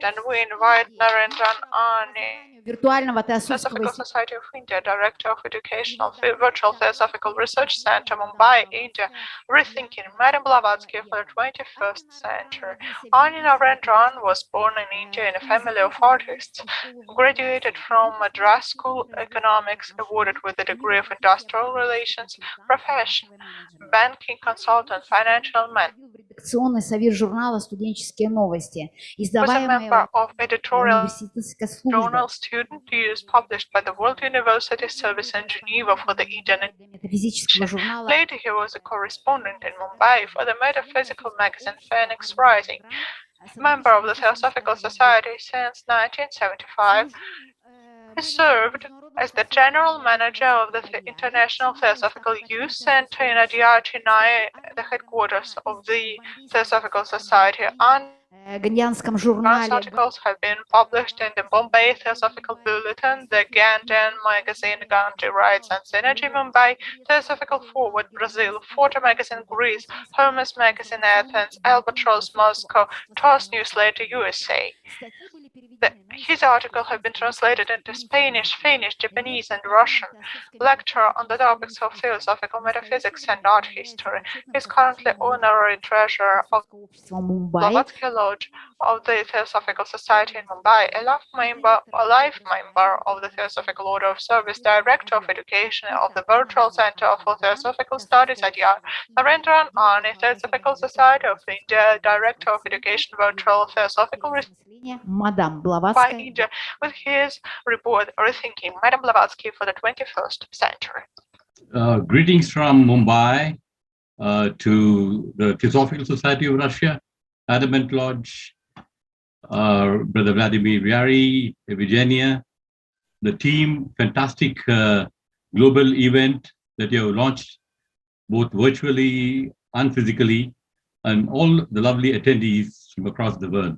And we invite Narendran Arni, Theosophical Society of India, Director of Education of the Virtual Theosophical Research Center, Mumbai, India, Rethinking, Madam Blavatsky for the 21st century. Arni Narendran was born in India in a family of artists, graduated from Madras School of Economics, awarded with a degree of Industrial Relations, profession, banking consultant, financial man. Редакционный совет журнала «Студенческие новости», издаваемого of editorial journal Student News published by the World University Service in Geneva for the Indian edition. Later he was a correspondent in Mumbai for the metaphysical magazine Phoenix Rising. Member of the Theosophical Society since 1975, he served as the general manager of the International Theosophical Youth Center in Adyar, Chennai, the headquarters of the Theosophical Society. Gandhian articles have been published in the Bombay Theosophical Bulletin, the Gandhian magazine Gandhi Rights and Synergy, Mumbai, Theosophical Forward, Brazil, FOTA Magazine, Greece, Hermes Magazine, Athens, Albatross, Moscow, TOS Newsletter, USA. His articles have been translated into Spanish, Finnish, Japanese, and Russian. Lecturer on the topics of theosophical metaphysics and art history. He is currently Honorary Treasurer of Blavatsky Lodge of the Theosophical Society in Mumbai, a life member of the Theosophical Order of Service, Director of Education of the Virtual Center for Theosophical Studies at Adyar. Narendran Arni, Theosophical Society of India, Director of Education, Virtual Theosophical Madame by Blavatsky. India, with his report Rethinking, Madam Blavatsky for the 21st century. Greetings from Mumbai to the Theosophical Society of Russia, Hermes Lodge, Brother Vladimir Yari, Virginia, the team, fantastic global event that you have launched both virtually and physically, and all the lovely attendees from across the world.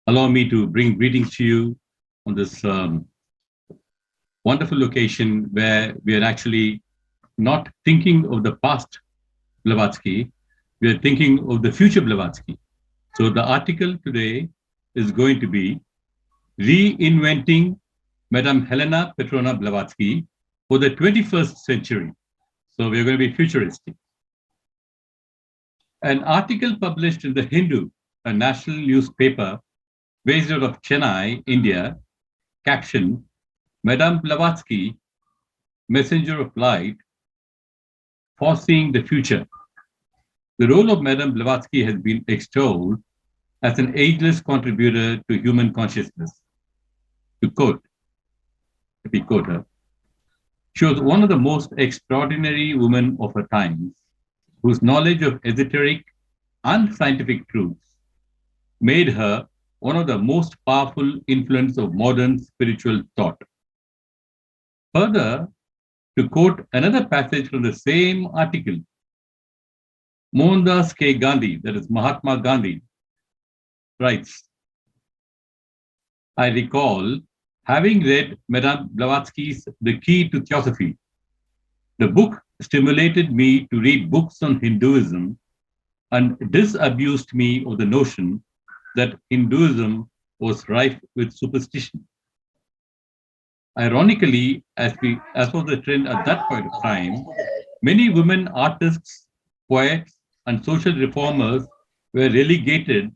Allow me to bring greetings to you on this wonderful location where we are actually not thinking of the past Blavatsky, we are thinking of the future Blavatsky. So the article today is going to be Reinventing Madame Helena Petrovna Blavatsky for the 21st century. So we're going to be futuristic. An article published in the Hindu, a national newspaper based out of Chennai, India, captioned, Madame Blavatsky, Messenger of Light, Foreseeing the Future. The role of Madame Blavatsky has been extolled as an ageless contributor to human consciousness. To quote, if we quote her, she was one of the most extraordinary women of her times, whose knowledge of esoteric and scientific truths made her one of the most powerful influence of modern spiritual thought. Further, to quote another passage from the same article, Mohandas K. Gandhi, that is Mahatma Gandhi, writes, I recall having read Madame Blavatsky's The Key to Theosophy. The book stimulated me to read books on Hinduism and disabused me of the notion that Hinduism was rife with superstition. Ironically, as was the trend at that point of time, many women artists, poets, and social reformers were relegated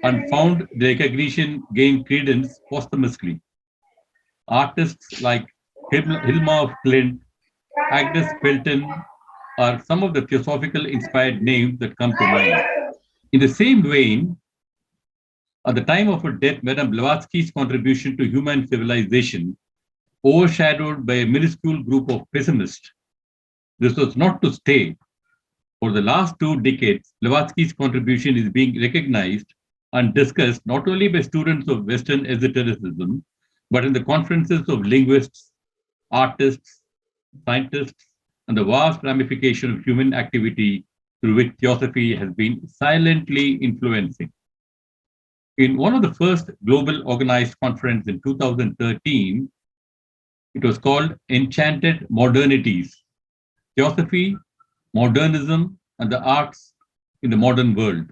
and found their recognition gain credence posthumously. Artists like Hilma of Klint, Agnes Pelton are some of the theosophical inspired names that come to mind. In the same vein, at the time of her death, Madame Blavatsky's contribution to human civilization overshadowed by a minuscule group of pessimists. This was not to stay. For the last 2 decades, Blavatsky's contribution is being recognized and discussed not only by students of Western esotericism, but in the conferences of linguists, artists, scientists, and the vast ramification of human activity through which theosophy has been silently influencing. In one of the first global organized conference in 2013, it was called Enchanted Modernities, Theosophy, Modernism, and the Arts in the Modern World.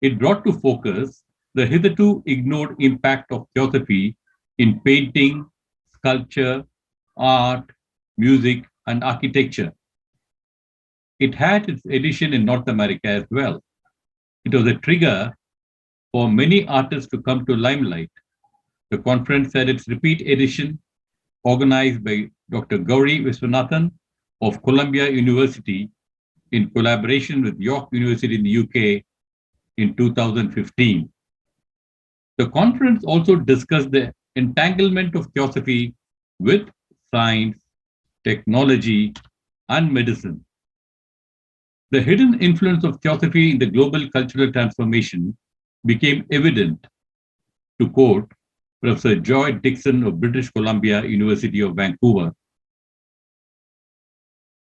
It brought to focus the hitherto ignored impact of Theosophy in painting, sculpture, art, music, and architecture. It had its edition in North America as well. It was a trigger for many artists to come to limelight. The conference had its repeat edition, organized by Dr. Gauri Viswanathan of Columbia University in collaboration with York University in the UK in 2015. The conference also discussed the entanglement of Theosophy with science, technology, and medicine. The hidden influence of Theosophy in the global cultural transformation became evident, to quote Professor Joy Dixon of British Columbia University of Vancouver.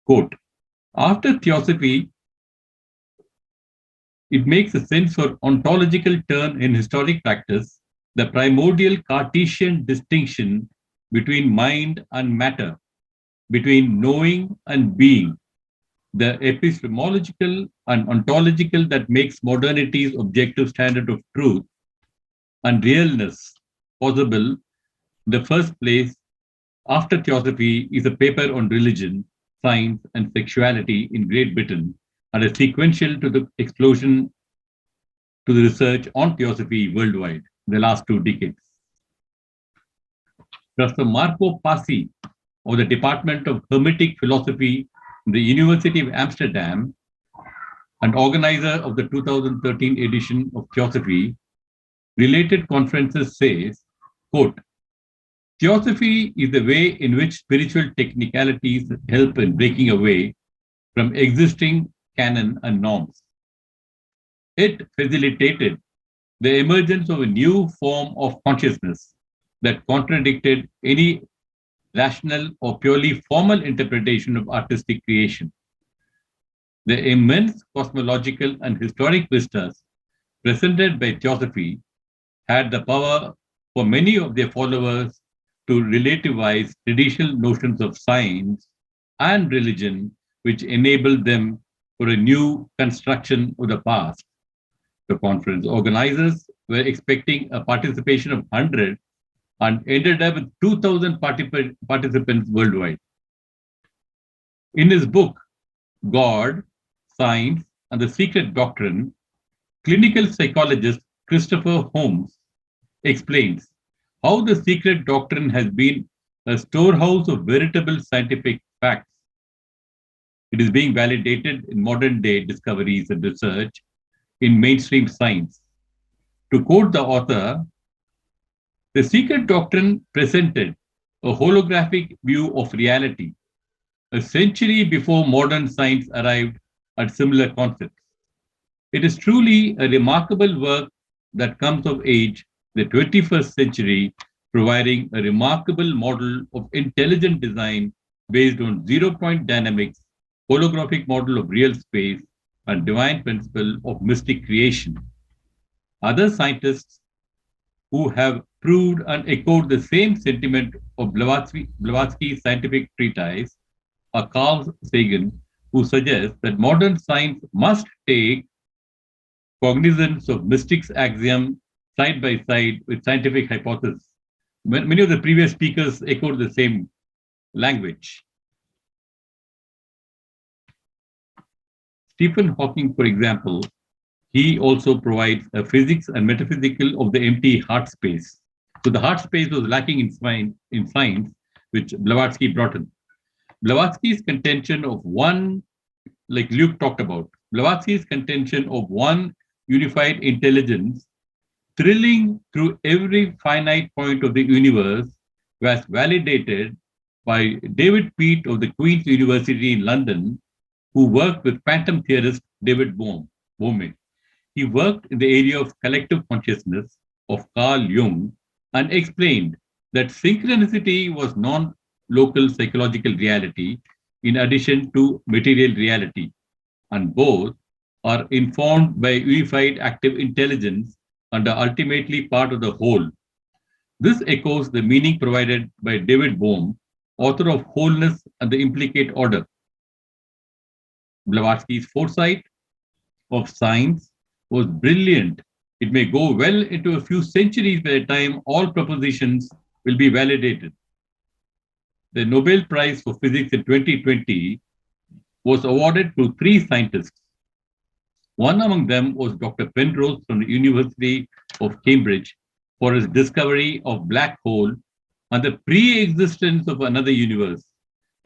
Quote, after Theosophy, it makes a sense for ontological turn in historic practice, the primordial Cartesian distinction between mind and matter, between knowing and being, the epistemological and ontological that makes modernity's objective standard of truth and realness possible. In the first place, after Theosophy is a paper on religion, science, and sexuality in Great Britain, and a sequential to the explosion to the research on Theosophy worldwide in the last 2 decades. Professor Marco Passi of the Department of Hermetic Philosophy in the University of Amsterdam and organizer of the 2013 edition of Theosophy, related conferences says, quote, Theosophy is the way in which spiritual technicalities help in breaking away from existing canon and norms. It facilitated the emergence of a new form of consciousness that contradicted any rational or purely formal interpretation of artistic creation. The immense cosmological and historic vistas presented by Theosophy had the power for many of their followers to relativize traditional notions of science and religion, which enabled them for a new construction of the past. The conference organizers were expecting a participation of 100 and ended up with 2,000 participants worldwide. In his book, God, Science, and the Secret Doctrine, clinical psychologist Christopher Holmes explains how the secret doctrine has been a storehouse of veritable scientific facts. It is being validated in modern day discoveries and research in mainstream science. To quote the author, the secret doctrine presented a holographic view of reality, a century before modern science arrived at similar concepts. It is truly a remarkable work that comes of age in the 21st century, providing a remarkable model of intelligent design based on zero-point dynamics, holographic model of real space, and divine principle of mystic creation. Other scientists who have proved and echoed the same sentiment of Blavatsky's scientific treatise are Carl Sagan, who suggests that modern science must take cognizance of mystics' axiom side by side with scientific hypothesis. Many of the previous speakers echoed the same language. Stephen Hawking, for example, he also provides a physics and metaphysical of the empty heart space. So the heart space was lacking in science, which Blavatsky brought in. Blavatsky's contention of one, like Luke talked about, Blavatsky's contention of one unified intelligence thrilling through every finite point of the universe was validated by David Peat of the Queen's University in London, who worked with quantum theorist David Bohm. He worked in the area of collective consciousness of Carl Jung and explained that synchronicity was non-local psychological reality in addition to material reality, and both are informed by unified active intelligence and are ultimately part of the whole. This echoes the meaning provided by David Bohm, author of Wholeness and the Implicate Order. Blavatsky's foresight of science was brilliant It may go well into a few centuries by the time all propositions will be validated. The Nobel Prize for Physics in 2020 was awarded to 3 scientists. One among them was Dr. Penrose from the University of Cambridge for his discovery of black hole and the pre-existence of another universe,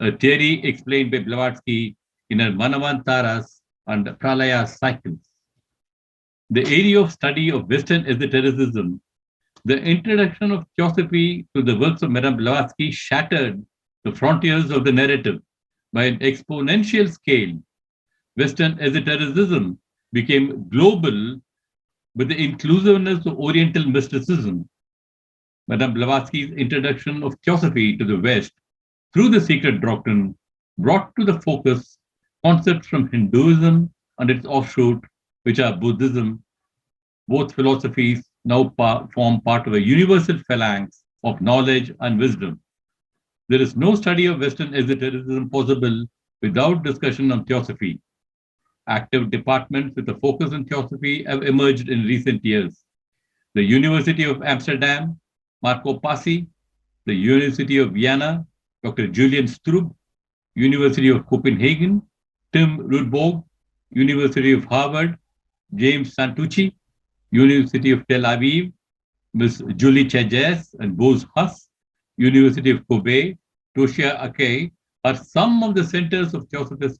a theory explained by Blavatsky in her Manavantaras and Pralaya cycles. The area of study of Western esotericism, the introduction of Theosophy to the works of Madame Blavatsky shattered the frontiers of the narrative by an exponential scale. Western esotericism became global with the inclusiveness of Oriental mysticism. Madame Blavatsky's introduction of Theosophy to the West through the secret doctrine brought to the focus concepts from Hinduism and its offshoot, which are Buddhism. Both philosophies now form part of a universal phalanx of knowledge and wisdom. There is no study of Western esotericism possible without discussion on Theosophy. Active departments with a focus on Theosophy have emerged in recent years. The University of Amsterdam, Marco Passi, the University of Vienna, Dr. Julian Strub, University of Copenhagen, Tim Rudborg, University of Harvard, James Santucci, University of Tel Aviv, Ms. Julie Chajes and Bose Huss, University of Kobe, Toshia Akei are some of the centers of Theosophic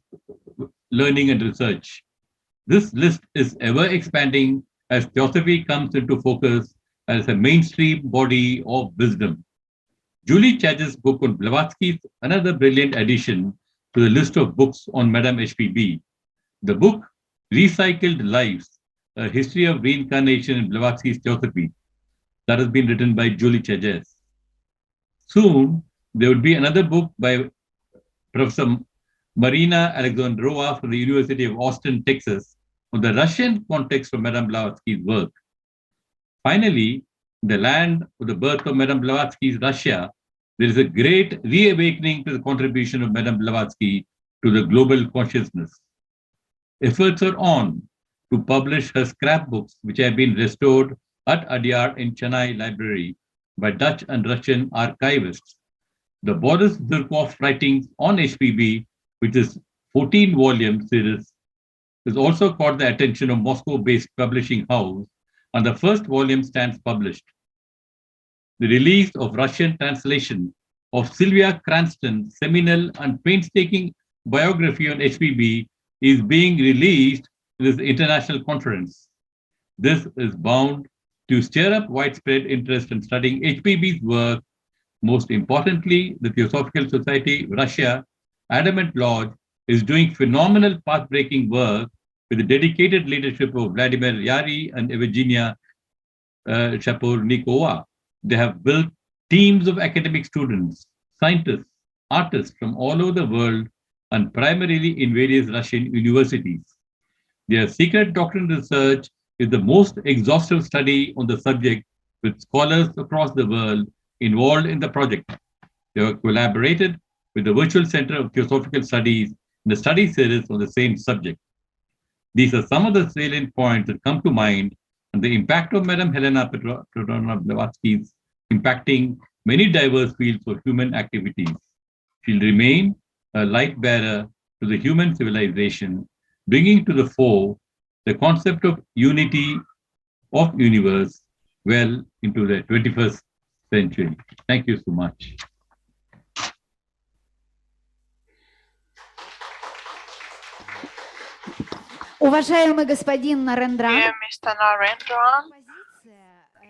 learning and research. This list is ever expanding as Theosophy comes into focus as a mainstream body of wisdom. Julie Chajes' book on Blavatsky is another brilliant addition to the list of books on Madame HPB. The book, Recycled Lives, A History of Reincarnation in Blavatsky's Theosophy, that has been written by Julie Chajes. Soon, there will be another book by Professor Marina Alexandrova from the University of Austin, Texas, on the Russian context of Madame Blavatsky's work. Finally, in the land of the birth of Madame Blavatsky's Russia, there is a great reawakening to the contribution of Madame Blavatsky to the global consciousness. Efforts are on to publish her scrapbooks, which have been restored at Adyar in Chennai Library by Dutch and Russian archivists. The Boris Zirkov writings on HPB, which is 14-volume series, has also caught the attention of Moscow-based publishing house, and the first volume stands published. The release of Russian translation of Sylvia Cranston's seminal and painstaking biography on HPB is being released in this international conference. This is bound to stir up widespread interest in studying HPB's work. Most importantly, the Theosophical Society, Russia, Adamant Lodge, is doing phenomenal path-breaking work with the dedicated leadership of Vladimir Yari and Evgenia Shapornikova. They have built teams of academic students, scientists, artists from all over the world, and primarily in various Russian universities. Their secret doctrine research is the most exhaustive study on the subject, with scholars across the world involved in the project. They have collaborated with the Virtual Center of Theosophical Studies in the study series on the same subject. These are some of the salient points that come to mind, and the impact of Madame Helena Petrovna Blavatsky is impacting many diverse fields of human activities. She'll remain a light bearer to the human civilization, bringing to the fore the concept of unity of universe well into the 21st century. Thank you so much. Уважаемый господин Нарендран, Dear Mr. Narendran,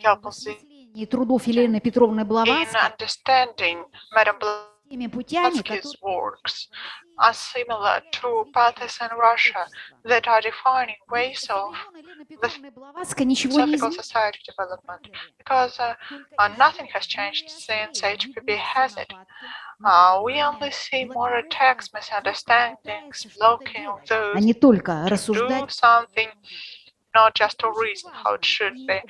your position и трудов Елены Петровны in Блаватской understanding Madame теми путями, Blavatsky's works are similar to paths in Russia that are defining ways of Петровны Блаватской ничего не Theosophical изменилось. Society development, because nothing has changed since HPB has it. We only see more attacks, misunderstandings, blocking of А those не только to do рассуждать something not just a reason how it should be.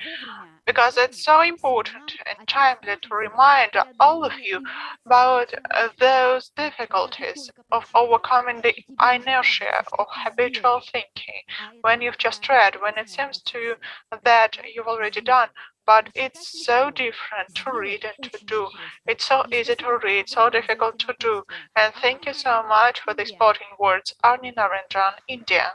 Because it's so important and timely to remind all of you about those difficulties of overcoming the inertia of habitual thinking when you've just read, when it seems to you that you've already done. But it's so different to read and to do. It's so easy to read, so difficult to do. And thank you so much for these parting words, Arni Narendran, India.